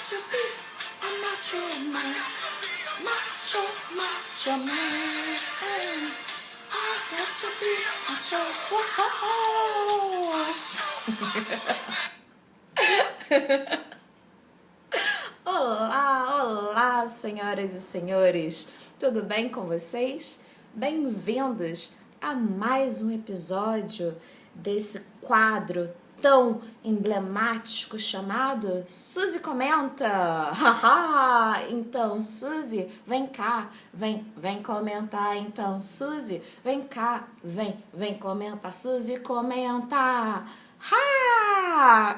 to be a macho man, macho, macho man. I got to be macho. Olá, olá, senhoras e senhores. Tudo bem com vocês? Bem-vindos a mais um episódio desse quadro tão emblemático chamado Suzy Comenta. Haha! Então, Suzy, vem cá, vem comentar. Então, Suzy, vem cá, vem comentar. Suzy, comenta. Ha!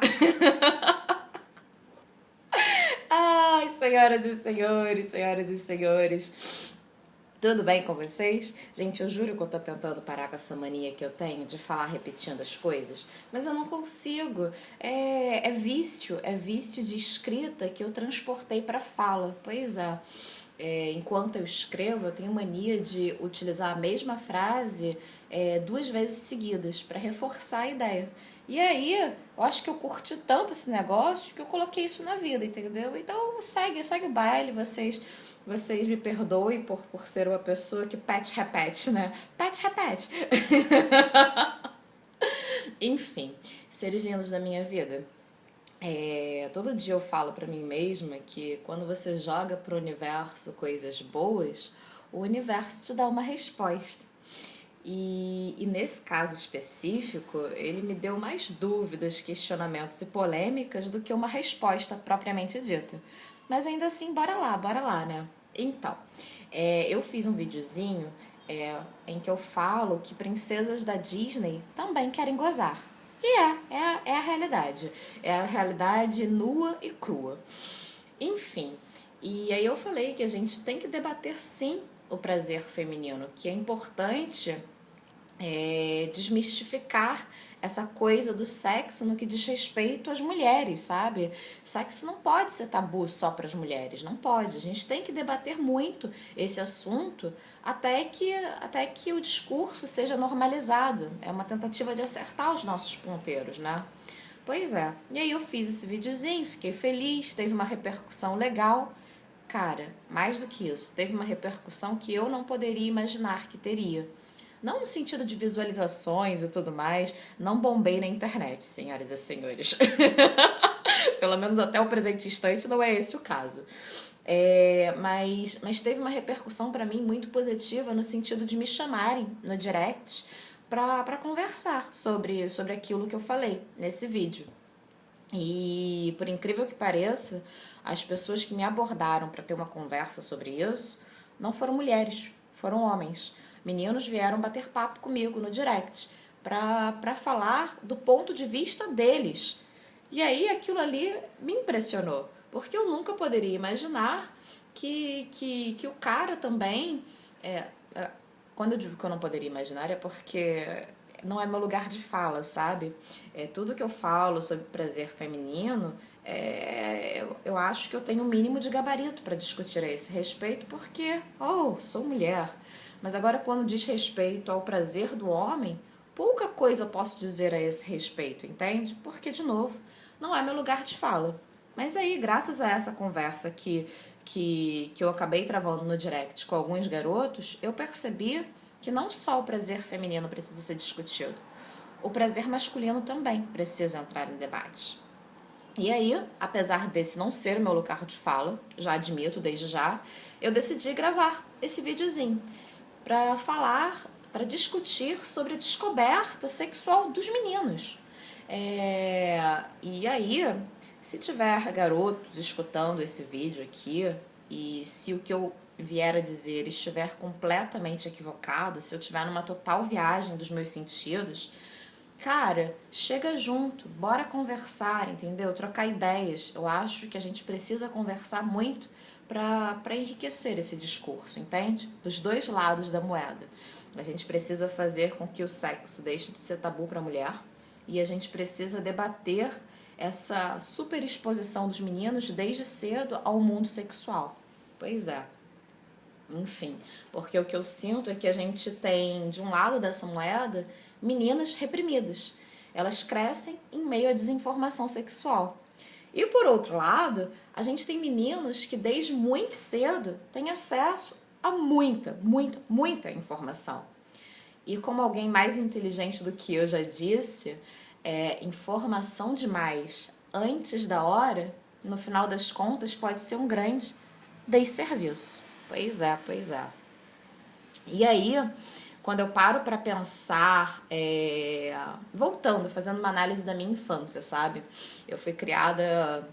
Ai, senhoras e senhores, tudo bem com vocês? Gente, eu juro que eu tô tentando parar com essa mania que eu tenho de falar repetindo as coisas, mas eu não consigo. É vício de escrita que eu transportei pra fala. Pois é. Enquanto eu escrevo, eu tenho mania de utilizar a mesma frase 2 vezes seguidas para reforçar a ideia. E aí, eu acho que eu curti tanto esse negócio que eu coloquei isso na vida, entendeu? Então, segue o baile, vocês me perdoem por ser uma pessoa que repete, né? Repete. Enfim, seres lindos da minha vida. Todo dia eu falo pra mim mesma que quando você joga pro universo coisas boas, o universo te dá uma resposta. E nesse caso específico, ele me deu mais dúvidas, questionamentos e polêmicas do que uma resposta propriamente dita. Mas ainda assim, bora lá, né? Então, eu fiz um videozinho em que eu falo que princesas da Disney também querem gozar. E é a realidade. É a realidade nua e crua. Enfim, e aí eu falei que a gente tem que debater sim o prazer feminino, que é importante desmistificar essa coisa do sexo no que diz respeito às mulheres, sabe? Sexo não pode ser tabu só para as mulheres, não pode. A gente tem que debater muito esse assunto até que o discurso seja normalizado. É uma tentativa de acertar os nossos ponteiros, né? Pois é. E aí eu fiz esse videozinho, fiquei feliz, teve uma repercussão legal. Cara, mais do que isso, teve uma repercussão que eu não poderia imaginar que teria. Não no sentido de visualizações e tudo mais, não bombei na internet, senhoras e senhores. Pelo menos até o presente instante não é esse o caso. Mas teve uma repercussão para mim muito positiva no sentido de me chamarem no direct para conversar sobre aquilo que eu falei nesse vídeo. E por incrível que pareça, as pessoas que me abordaram para ter uma conversa sobre isso não foram mulheres, foram homens. Meninos vieram bater papo comigo no direct para falar do ponto de vista deles. E aí aquilo ali me impressionou, porque eu nunca poderia imaginar que o cara também... Quando eu digo que eu não poderia imaginar é porque não é meu lugar de fala, sabe? Tudo que eu falo sobre prazer feminino, eu acho que eu tenho o mínimo de gabarito para discutir a esse respeito, porque, sou mulher. Mas agora, quando diz respeito ao prazer do homem, pouca coisa eu posso dizer a esse respeito, entende? Porque, de novo, não é meu lugar de fala. Mas aí, graças a essa conversa que eu acabei travando no direct com alguns garotos, eu percebi que não só o prazer feminino precisa ser discutido, o prazer masculino também precisa entrar em debate. E aí, apesar desse não ser o meu lugar de fala, já admito desde já, eu decidi gravar esse videozinho para discutir sobre a descoberta sexual dos meninos. E aí, se tiver garotos escutando esse vídeo aqui, e se o que eu vier a dizer estiver completamente equivocado, se eu estiver numa total viagem dos meus sentidos, cara, chega junto, bora conversar, entendeu? Trocar ideias. Eu acho que a gente precisa conversar muito para enriquecer esse discurso, entende? Dos dois lados da moeda. A gente precisa fazer com que o sexo deixe de ser tabu para a mulher e a gente precisa debater essa superexposição dos meninos desde cedo ao mundo sexual. Pois é. Enfim, porque o que eu sinto é que a gente tem, de um lado dessa moeda, meninas reprimidas. Elas crescem em meio à desinformação sexual. E por outro lado, a gente tem meninos que desde muito cedo têm acesso a muita informação. E como alguém mais inteligente do que eu já disse, informação demais antes da hora, no final das contas, pode ser um grande desserviço. Pois é. E aí, quando eu paro para pensar, voltando, fazendo uma análise da minha infância, sabe? Eu fui criada,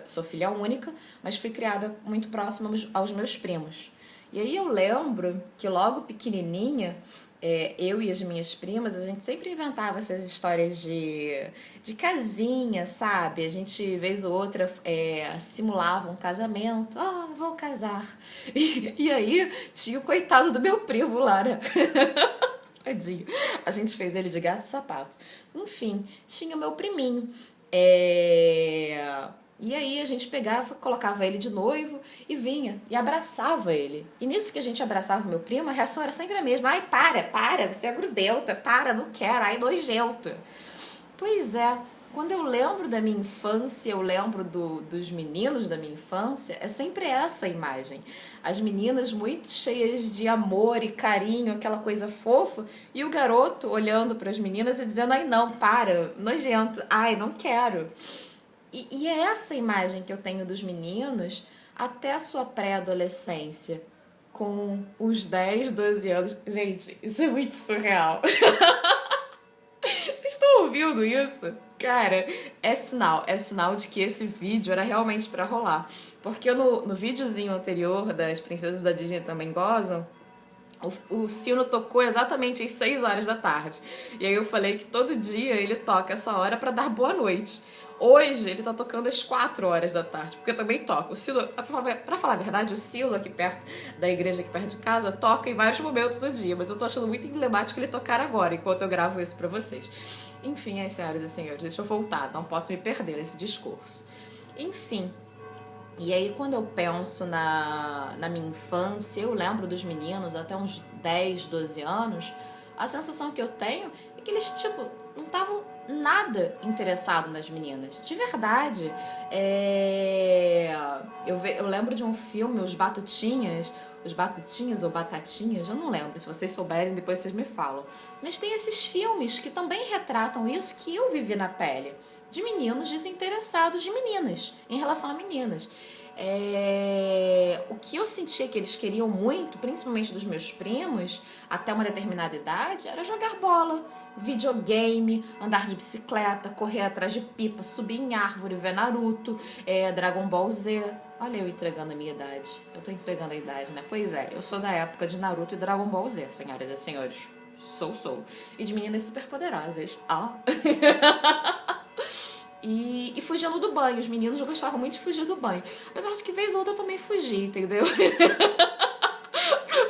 sou filha única, mas fui criada muito próxima aos meus primos. E aí eu lembro que logo pequenininha, eu e as minhas primas, a gente sempre inventava essas histórias de casinha, sabe? A gente, vez ou outra, simulava um casamento. Vou casar. E aí tinha o coitado do meu primo lá, né? Tadinho. A gente fez ele de gato e sapato. Enfim, tinha o meu priminho. E aí a gente pegava, colocava ele de noivo e vinha e abraçava ele. E nisso que a gente abraçava o meu primo, a reação era sempre a mesma. Ai, para, você é grudenta, para, não quero, ai, nojenta. Pois é, quando eu lembro da minha infância, eu lembro dos meninos da minha infância, é sempre essa a imagem. As meninas muito cheias de amor e carinho, aquela coisa fofa, e o garoto olhando para as meninas e dizendo, ai não, para, nojento, ai, não quero. E é essa imagem que eu tenho dos meninos até a sua pré-adolescência, com uns 10, 12 anos. Gente, isso é muito surreal. Vocês estão ouvindo isso? Cara, é sinal de que esse vídeo era realmente pra rolar. Porque no videozinho anterior das Princesas da Disney Também Gozam, o sino tocou exatamente às 6 horas da tarde. E aí eu falei que todo dia ele toca essa hora pra dar boa noite. Hoje ele tá tocando às 4 horas da tarde, porque eu também toco. O sino, pra falar a verdade, o sino aqui perto da igreja, aqui perto de casa, toca em vários momentos do dia, mas eu tô achando muito emblemático ele tocar agora, enquanto eu gravo isso pra vocês. Enfim, senhoras e senhores, deixa eu voltar, não posso me perder nesse discurso. Enfim, e aí quando eu penso na minha infância, eu lembro dos meninos até uns 10, 12 anos, a sensação que eu tenho é que eles, não estavam nada interessado nas meninas, de verdade. Eu lembro de um filme, Os Batutinhas ou Batatinhas, eu não lembro, se vocês souberem depois vocês me falam, mas tem esses filmes que também retratam isso que eu vivi na pele, de meninos desinteressados de meninas, em relação a meninas. O que eu sentia que eles queriam muito, principalmente dos meus primos, até uma determinada idade, era jogar bola, videogame, andar de bicicleta, correr atrás de pipa, subir em árvore, ver Naruto, Dragon Ball Z. Olha eu entregando a minha idade. Eu tô entregando a idade, né? Pois é, eu sou da época de Naruto e Dragon Ball Z, senhoras e senhores. Sou. E de meninas superpoderosas. E fugindo do banho. Os meninos gostavam muito de fugir do banho. Apesar de que vez ou outra eu também fugi, entendeu?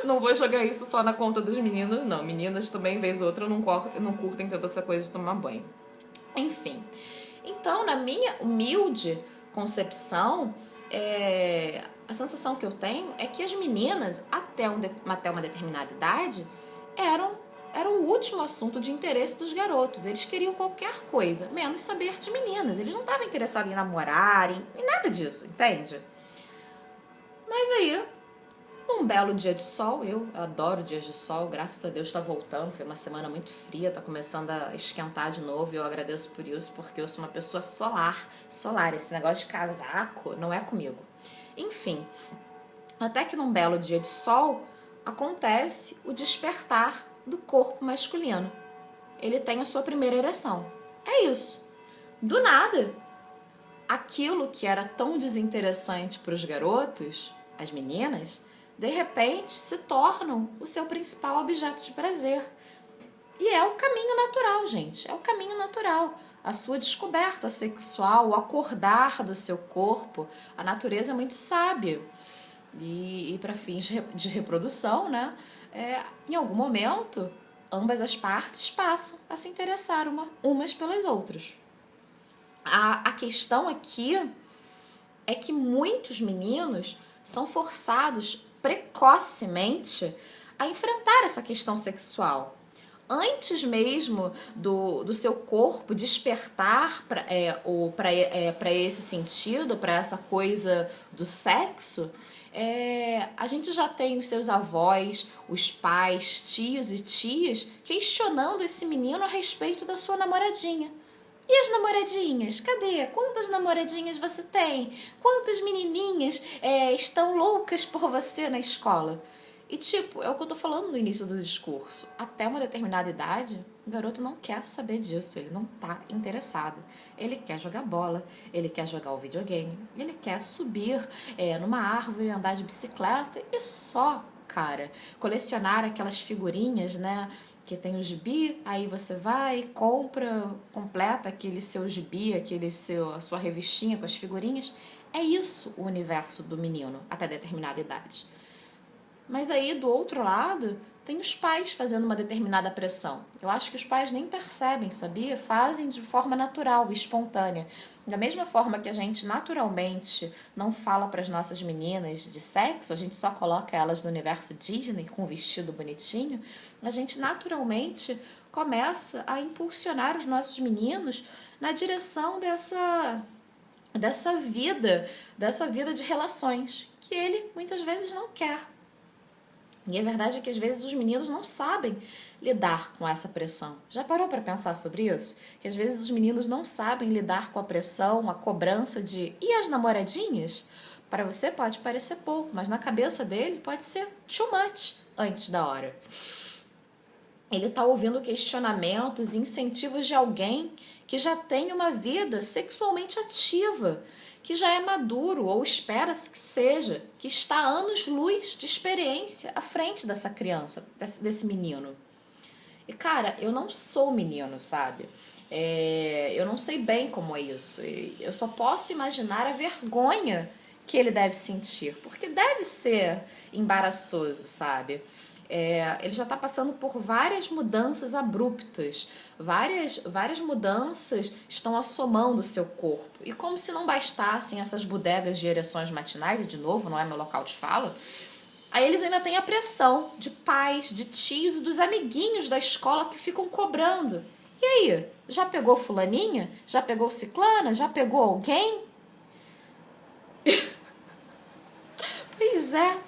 Não vou jogar isso só na conta dos meninos, não. Meninas também, vez ou outra, não curtem toda essa coisa de tomar banho. Enfim. Então, na minha humilde concepção, a sensação que eu tenho é que as meninas, até uma determinada idade, eram o último assunto de interesse dos garotos. Eles queriam qualquer coisa, menos saber de meninas. Eles não estavam interessados em namorar, em nada disso, entende? Mas aí, num belo dia de sol, eu adoro dias de sol, graças a Deus está voltando, foi uma semana muito fria, tá começando a esquentar de novo, e eu agradeço por isso, porque eu sou uma pessoa solar, esse negócio de casaco não é comigo. Enfim, até que num belo dia de sol, acontece o despertar do corpo masculino. Ele tem a sua primeira ereção. É isso. Do nada, aquilo que era tão desinteressante para os garotos, as meninas, de repente se tornam o seu principal objeto de prazer. E é o caminho natural, gente. É o caminho natural. A sua descoberta sexual, o acordar do seu corpo. A natureza é muito sábia. E para fins de reprodução, né? Em algum momento, ambas as partes passam a se interessar umas pelas outras. A questão aqui é que muitos meninos são forçados precocemente a enfrentar essa questão sexual antes mesmo do seu corpo despertar para esse sentido, para essa coisa do sexo, a gente já tem os seus avós, os pais, tios e tias questionando esse menino a respeito da sua namoradinha. E as namoradinhas? Cadê? Quantas namoradinhas você tem? Quantas menininhas estão loucas por você na escola? E tipo, é o que eu tô falando no início do discurso. Até uma determinada idade, o garoto não quer saber disso, ele não tá interessado. Ele quer jogar bola, ele quer jogar o videogame, ele quer subir numa árvore, andar de bicicleta e só, cara, colecionar aquelas figurinhas, né? Que tem o gibi, aí você vai, compra, completa aquele seu gibi, a sua revistinha com as figurinhas. É isso o universo do menino até determinada idade. Mas aí, do outro lado, tem os pais fazendo uma determinada pressão. Eu acho que os pais nem percebem, sabia? Fazem de forma natural, espontânea. Da mesma forma que a gente naturalmente não fala para as nossas meninas de sexo, a gente só coloca elas no universo Disney com um vestido bonitinho, a gente naturalmente começa a impulsionar os nossos meninos na direção dessa vida de relações que ele muitas vezes não quer. E a verdade é que às vezes os meninos não sabem lidar com essa pressão. Já parou para pensar sobre isso? Que às vezes os meninos não sabem lidar com a pressão, a cobrança de e as namoradinhas? Para você pode parecer pouco, mas na cabeça dele pode ser too much antes da hora. Ele está ouvindo questionamentos e incentivos de alguém que já tem uma vida sexualmente ativa, que já é maduro, ou espera-se que seja, que está a anos-luz de experiência à frente dessa criança, desse menino. E, cara, eu não sou menino, sabe? Eu não sei bem como é isso. Eu só posso imaginar a vergonha que ele deve sentir, porque deve ser embaraçoso, sabe? Ele já está passando por várias mudanças abruptas, várias mudanças estão assomando o seu corpo. E como se não bastassem essas bodegas de ereções matinais, e de novo, não é meu local de fala, aí eles ainda têm a pressão de pais, de tios e dos amiguinhos da escola que ficam cobrando. E aí, já pegou fulaninha? Já pegou ciclana? Já pegou alguém? Pois é.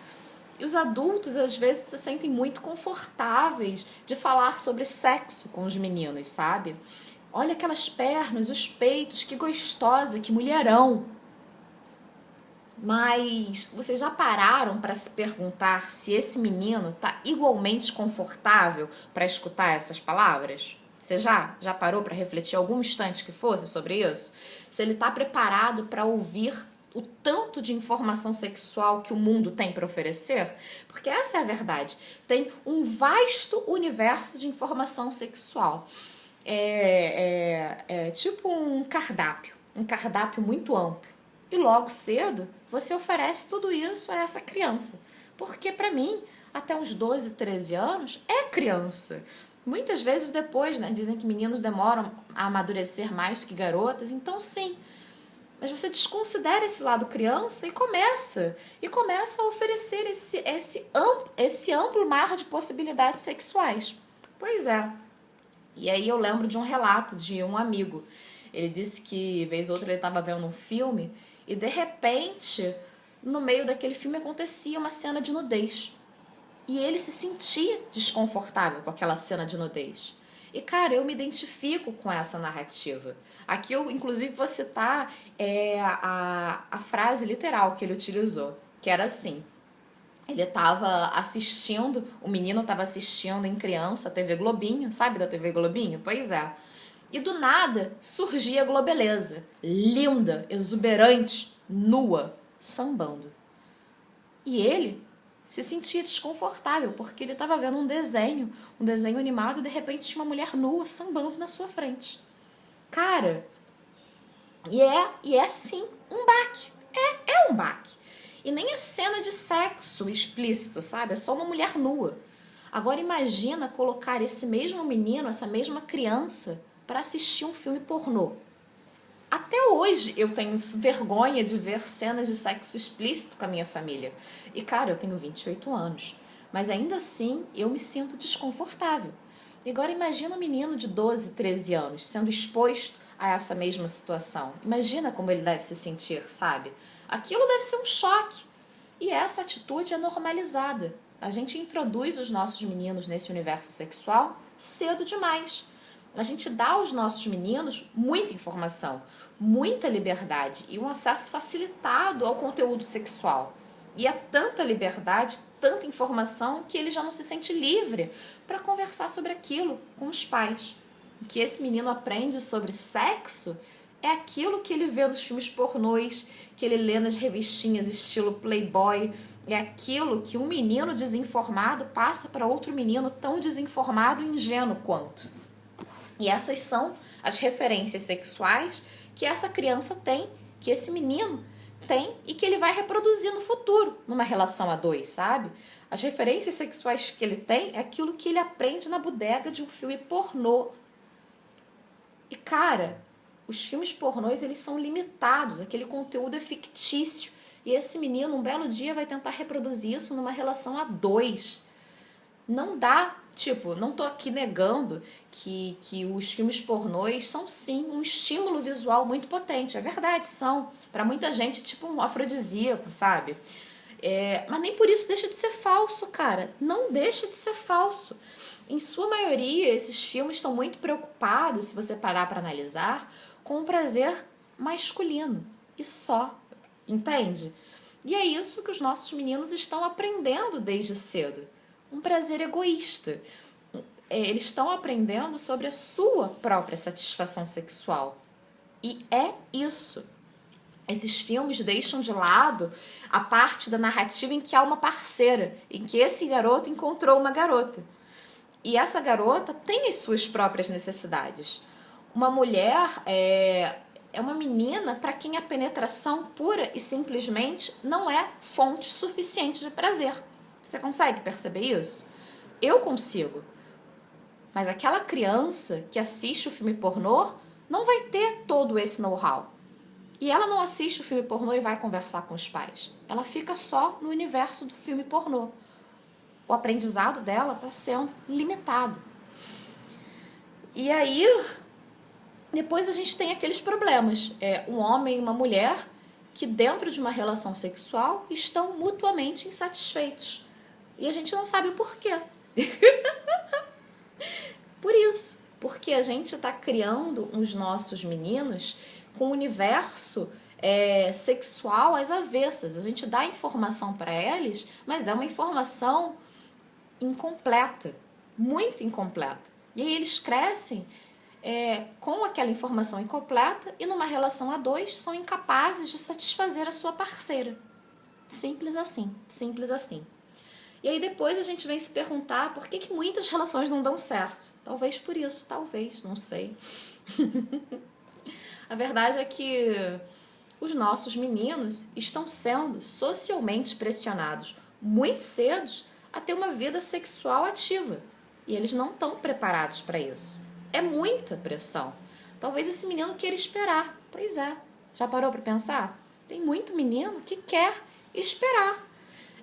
E os adultos, às vezes, se sentem muito confortáveis de falar sobre sexo com os meninos, sabe? Olha aquelas pernas, os peitos, que gostosa, que mulherão. Mas vocês já pararam para se perguntar se esse menino está igualmente confortável para escutar essas palavras? Você já parou para refletir algum instante que fosse sobre isso? Se ele está preparado para ouvir o tanto de informação sexual que o mundo tem para oferecer? Porque essa é a verdade. Tem um vasto universo de informação sexual. É tipo um cardápio muito amplo. E logo cedo você oferece tudo isso a essa criança. Porque para mim, até uns 12, 13 anos, é criança. Muitas vezes depois, né? Dizem que meninos demoram a amadurecer mais do que garotas. Então sim, mas você desconsidera esse lado criança e começa a oferecer esse amplo mar de possibilidades sexuais. Pois é. E aí eu lembro de um relato de um amigo. Ele disse que, vez ou outra, ele estava vendo um filme e, de repente, no meio daquele filme acontecia uma cena de nudez. E ele se sentia desconfortável com aquela cena de nudez. E, cara, eu me identifico com essa narrativa. Aqui eu, inclusive, vou citar a frase literal que ele utilizou, que era assim. Ele estava assistindo, o menino estava assistindo em criança a TV Globinho, sabe da TV Globinho? Pois é. E do nada surgia a Globeleza, linda, exuberante, nua, sambando. E ele se sentia desconfortável, porque ele estava vendo um desenho animado, e de repente tinha uma mulher nua sambando na sua frente. Cara, e é sim um baque. É um baque. E nem é cena de sexo explícito, sabe? É só uma mulher nua. Agora imagina colocar esse mesmo menino, essa mesma criança, para assistir um filme pornô. Até hoje eu tenho vergonha de ver cenas de sexo explícito com a minha família. E, cara, eu tenho 28 anos. Mas ainda assim eu me sinto desconfortável. E agora imagina um menino de 12, 13 anos sendo exposto a essa mesma situação. Imagina como ele deve se sentir, sabe? Aquilo deve ser um choque. E essa atitude é normalizada. A gente introduz os nossos meninos nesse universo sexual cedo demais. A gente dá aos nossos meninos muita informação, muita liberdade e um acesso facilitado ao conteúdo sexual. E é tanta liberdade, tanta informação, que ele já não se sente livre para conversar sobre aquilo com os pais. O que esse menino aprende sobre sexo é aquilo que ele vê nos filmes pornôs, que ele lê nas revistinhas estilo Playboy. É aquilo que um menino desinformado passa para outro menino tão desinformado e ingênuo quanto. E essas são as referências sexuais que essa criança tem, que esse menino tem e que ele vai reproduzir no futuro, numa relação a dois, sabe? As referências sexuais que ele tem é aquilo que ele aprende na bodega de um filme pornô. E, cara, os filmes pornôs, eles são limitados, aquele conteúdo é fictício. E esse menino, um belo dia, vai tentar reproduzir isso numa relação a dois. Não dá, não tô aqui negando que os filmes pornôs são sim um estímulo visual muito potente. É verdade, são. Pra muita gente, um afrodisíaco, sabe? Mas nem por isso deixa de ser falso, cara. Não deixa de ser falso. Em sua maioria, esses filmes estão muito preocupados, se você parar para analisar, com o prazer masculino. E só. Entende? E é isso que os nossos meninos estão aprendendo desde cedo. Um prazer egoísta. Eles estão aprendendo sobre a sua própria satisfação sexual. E é isso. Esses filmes deixam de lado a parte da narrativa em que há uma parceira, em que esse garoto encontrou uma garota. E essa garota tem as suas próprias necessidades. Uma mulher é uma menina para quem a penetração pura e simplesmente não é fonte suficiente de prazer. Você consegue perceber isso? Eu consigo. Mas aquela criança que assiste o filme pornô não vai ter todo esse know-how. E ela não assiste o filme pornô e vai conversar com os pais. Ela fica só no universo do filme pornô. O aprendizado dela está sendo limitado. E aí, depois a gente tem aqueles problemas. Um homem e uma mulher que dentro de uma relação sexual estão mutuamente insatisfeitos. E a gente não sabe o porquê. Por isso. Porque a gente está criando os nossos meninos com um universo sexual às avessas. A gente dá informação para eles, mas é uma informação incompleta. Muito incompleta. E aí eles crescem com aquela informação incompleta e numa relação a dois são incapazes de satisfazer a sua parceira. Simples assim, simples assim. E aí depois a gente vem se perguntar por que muitas relações não dão certo. Talvez por isso, talvez, não sei. A verdade é que os nossos meninos estão sendo socialmente pressionados muito cedo a ter uma vida sexual ativa. E eles não estão preparados para isso. É muita pressão. Talvez esse menino queira esperar. Pois é. Já parou para pensar? Tem muito menino que quer esperar.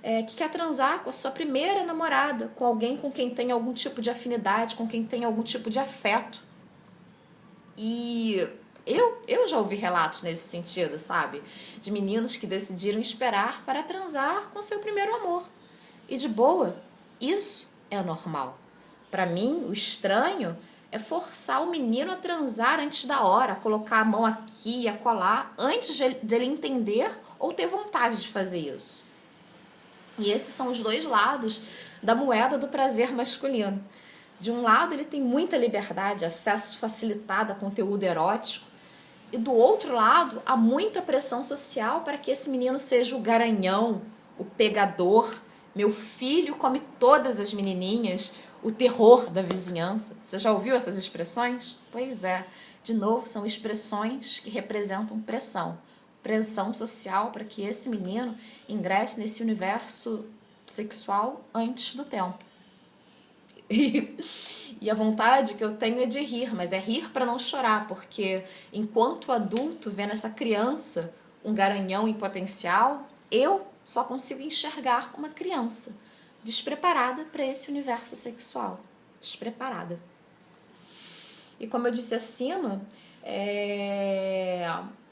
Que quer transar com a sua primeira namorada, com alguém com quem tem algum tipo de afinidade, com quem tem algum tipo de afeto. E eu já ouvi relatos nesse sentido, sabe? De meninos que decidiram esperar para transar com seu primeiro amor. E de boa, isso é normal. Para mim, o estranho é forçar o menino a transar antes da hora, a colocar a mão aqui e a colar, antes dele entender ou ter vontade de fazer isso. E esses são os dois lados da moeda do prazer masculino. De um lado, ele tem muita liberdade, acesso facilitado a conteúdo erótico. E do outro lado, há muita pressão social para que esse menino seja o garanhão, o pegador. Meu filho come todas as menininhas, o terror da vizinhança. Você já ouviu essas expressões? Pois é. De novo, são expressões que representam pressão. Pressão social para que esse menino ingresse nesse universo sexual antes do tempo. E a vontade que eu tenho é de rir, mas é rir para não chorar, porque enquanto adulto vendo essa criança, um garanhão em potencial, eu só consigo enxergar uma criança despreparada para esse universo sexual. Despreparada. E como eu disse acima,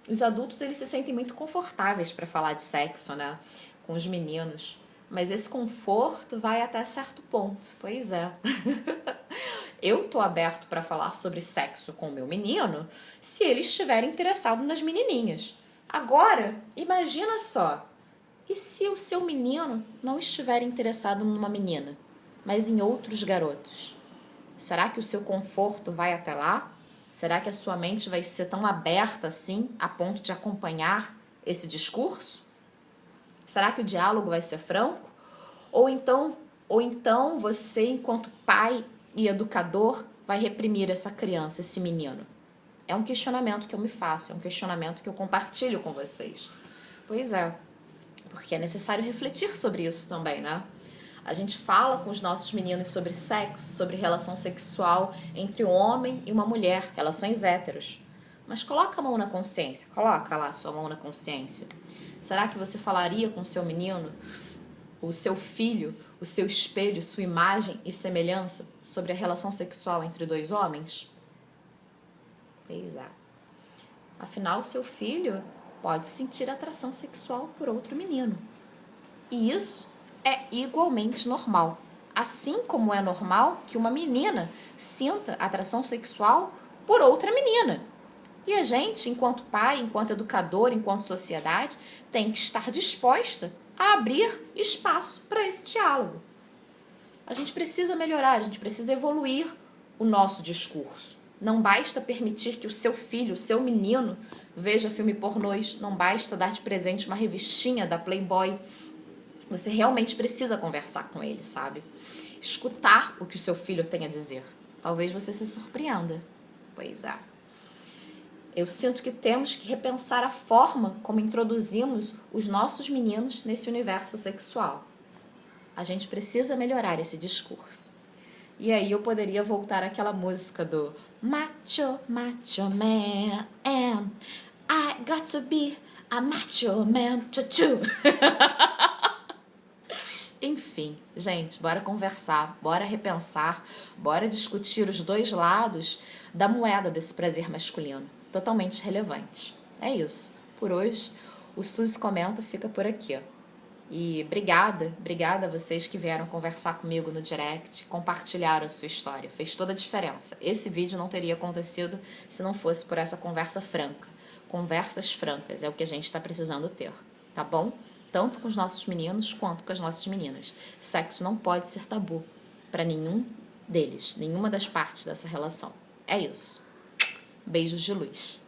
os adultos eles se sentem muito confortáveis para falar de sexo, né, com os meninos. Mas esse conforto vai até certo ponto. Pois é. Eu tô aberto para falar sobre sexo com o meu menino se ele estiver interessado nas menininhas. Agora, imagina só. E se o seu menino não estiver interessado numa menina, mas em outros garotos? Será que o seu conforto vai até lá? Será que a sua mente vai ser tão aberta assim a ponto de acompanhar esse discurso? Será que o diálogo vai ser franco? Ou então você, enquanto pai e educador, vai reprimir essa criança, esse menino? É um questionamento que eu me faço, é um questionamento que eu compartilho com vocês. Pois é, porque é necessário refletir sobre isso também, né? A gente fala com os nossos meninos sobre sexo, sobre relação sexual entre um homem e uma mulher, relações héteros. Mas coloca a mão na consciência, coloca lá a sua mão na consciência. Será que você falaria com o seu menino, o seu filho, o seu espelho, sua imagem e semelhança sobre a relação sexual entre dois homens? Pois é. Afinal, seu filho pode sentir atração sexual por outro menino. E isso é igualmente normal. Assim como é normal que uma menina sinta atração sexual por outra menina. E a gente, enquanto pai, enquanto educador, enquanto sociedade, tem que estar disposta a abrir espaço para esse diálogo. A gente precisa melhorar, a gente precisa evoluir o nosso discurso. Não basta permitir que o seu filho, o seu menino, veja filme pornôs, não basta dar de presente uma revistinha da Playboy. Você realmente precisa conversar com ele, sabe? Escutar o que o seu filho tem a dizer. Talvez você se surpreenda. Pois é. Eu sinto que temos que repensar a forma como introduzimos os nossos meninos nesse universo sexual. A gente precisa melhorar esse discurso. E aí eu poderia voltar àquela música do Macho, Macho Man, and I got to be a macho man too. Enfim, gente, bora conversar, bora repensar, bora discutir os dois lados da moeda desse prazer masculino. Totalmente relevante. É isso. Por hoje, o Suzy Comenta fica por aqui. E obrigada a vocês que vieram conversar comigo no direct, compartilharam a sua história. Fez toda a diferença. Esse vídeo não teria acontecido se não fosse por essa conversa franca. Conversas francas é o que a gente está precisando ter, tá bom? Tanto com os nossos meninos quanto com as nossas meninas. Sexo não pode ser tabu para nenhum deles, nenhuma das partes dessa relação. É isso. Beijos de luz.